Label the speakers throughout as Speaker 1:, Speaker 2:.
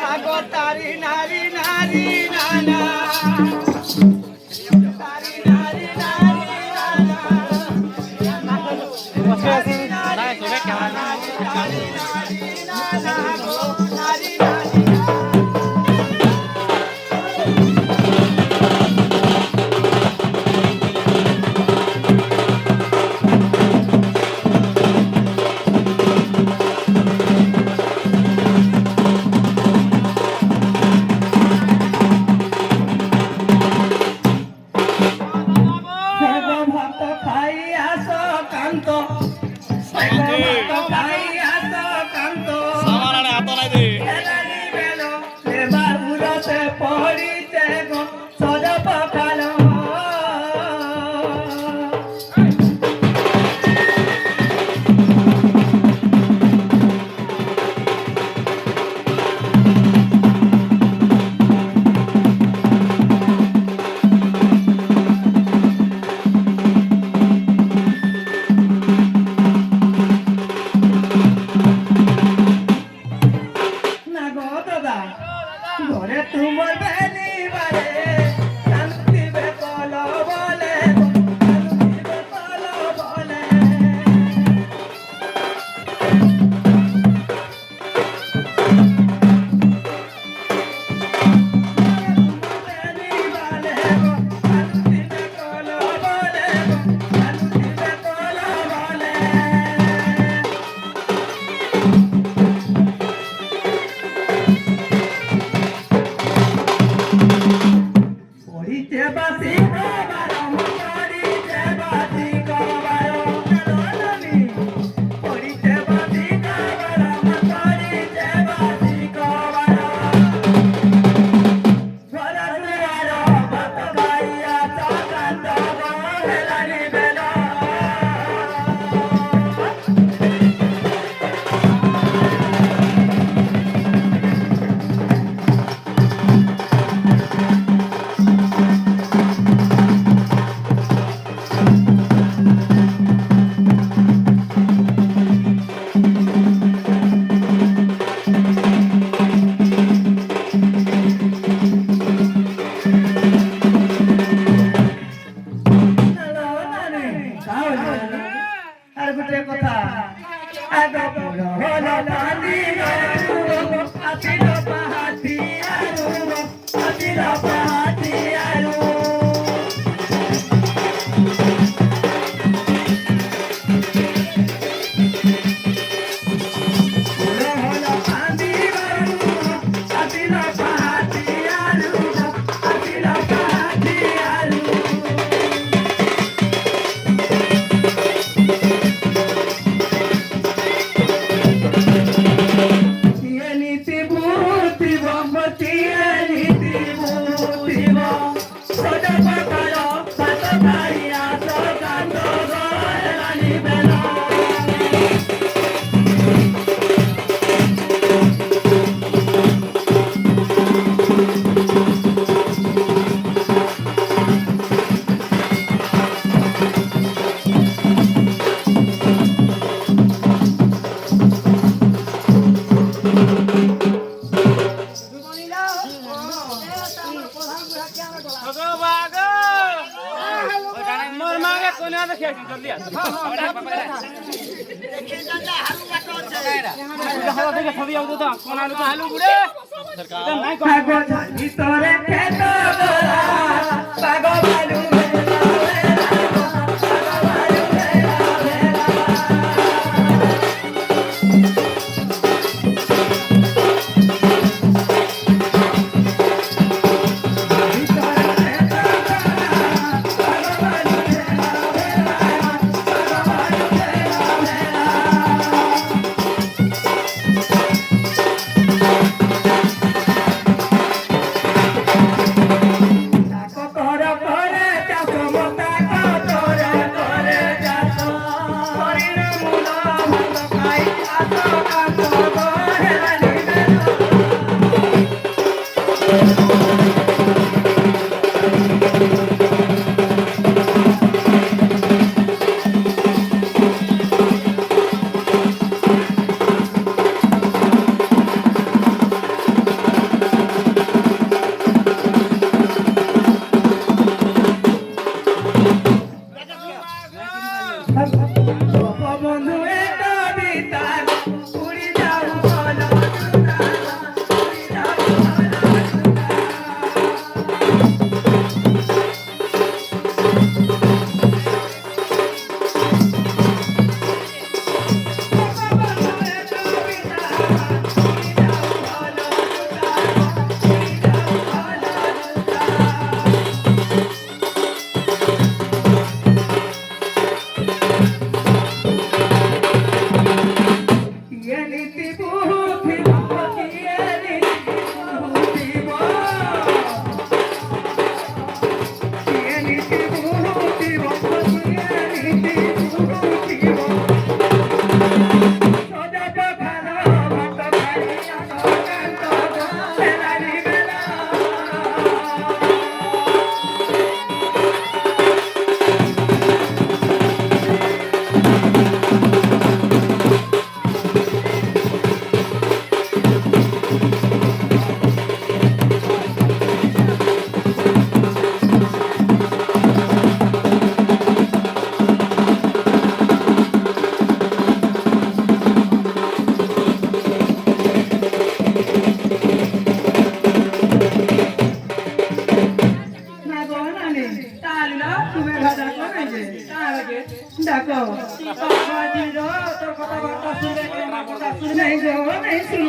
Speaker 1: আগো তারি নারী নারী নানা তারি নারী নারী নানা নারী নানা গো নারী নারী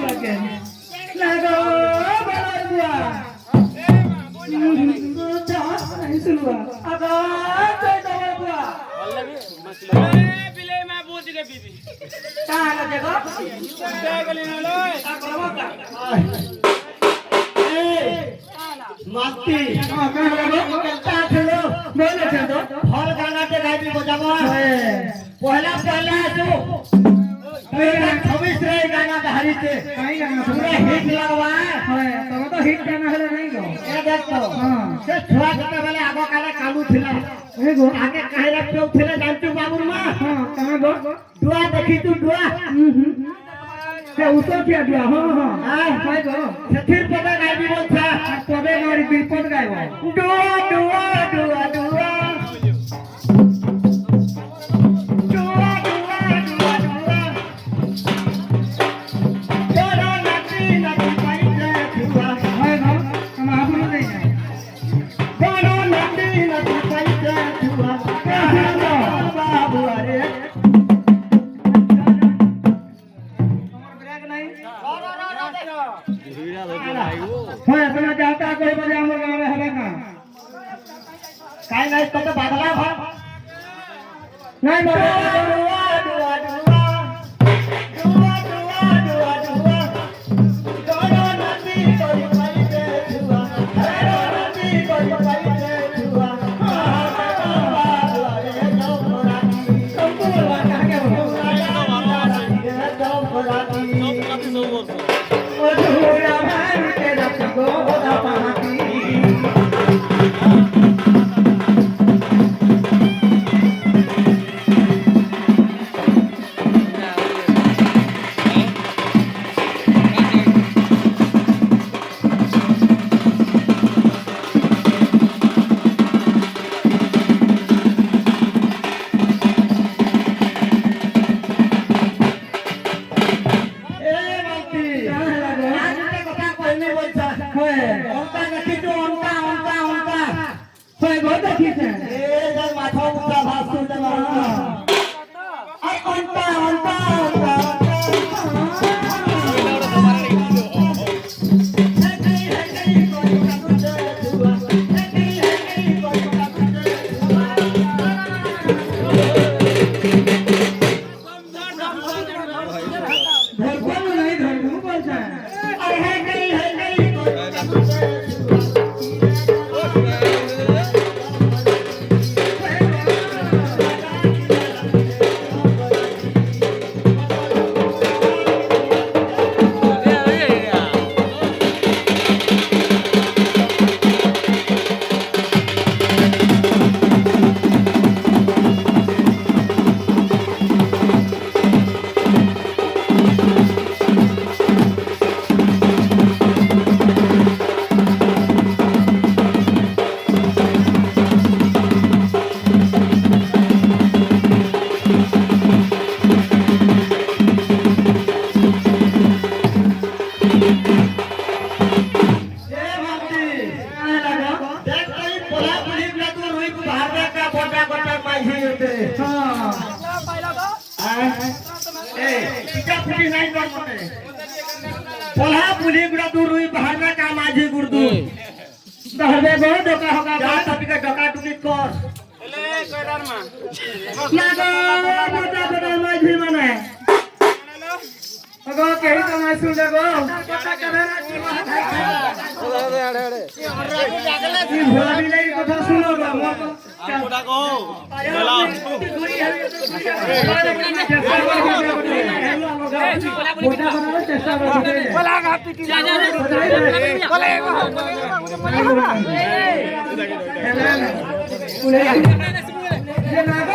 Speaker 2: লাগে লাগো বলুয়া শুনুয়া আগা তো বলুয়া
Speaker 1: বিলে মা বুঝ গে বিবি
Speaker 2: তাহলে দেখো
Speaker 1: গলি না লয়
Speaker 3: মাস্তি
Speaker 2: তা ছিল বলেছে তো
Speaker 3: ফল গানাতে গাইবি বজাবো পহলা পহলা আসু 26 রে গানা হারিতে
Speaker 2: কাই গানা
Speaker 3: पूरा हिट लगवा
Speaker 2: হয় তবে তো হিট গানা হলে নাই গো
Speaker 3: ए देखो से छुआ जते बेले आगो काले कालू थिला
Speaker 2: ए गो
Speaker 3: आगे काहेरा पेउ थिले जानतु बाबुर मा
Speaker 2: हां कहां गो
Speaker 3: दुआ देखी तू दुआ
Speaker 2: से उतो किया दिया हां हां হয় গো
Speaker 3: सेथिर पदा गाइबी बोलछा
Speaker 2: তবে মারি বিপদ গাইব
Speaker 3: दुआ दुआ दुआ दुआ दुआ दुआ दुआ दुआ जोरो नची नची पाइले दुआ
Speaker 2: হয় গো हम आपनो नहीं है
Speaker 3: जोरो नची नची पाइले दुआ बाबू अरे
Speaker 2: ब्रेक नहीं হয় अपना जाता कोई बजे हमर गांव में हवे का
Speaker 3: काय नाही तो बादला भर
Speaker 2: नहीं बाबा
Speaker 3: दुआ दुआ दुआ दुआ दुआ दुआ दुआ जोरो नची कोई पाइले दुआ जोरो नची कोई पाइले दुआ बाबू अरे जौरानी
Speaker 2: तुमको बोलवा कहां के बोलो ओ झूला मार के रख गो होदा पाती হয় গো দেখিছে ধরবো नहीं धरबो बोलছে
Speaker 3: पढ़ा पुली गुड़ा दूर हुई बाहर में काम आजी गुर्दू
Speaker 2: धरबे गो डोका होगा
Speaker 3: जा तभी का डका टुकी कर
Speaker 1: ले कइरार मा
Speaker 2: लागो मोटा मोटा माझी मने अगो केही कमाई सुन देखो भोला भी नहीं कथा सुनो गो
Speaker 1: कोटा को चला
Speaker 2: मोटा बनाओ चेष्टा करो
Speaker 1: बोला का पीटी जा जा बोले
Speaker 2: ये नागा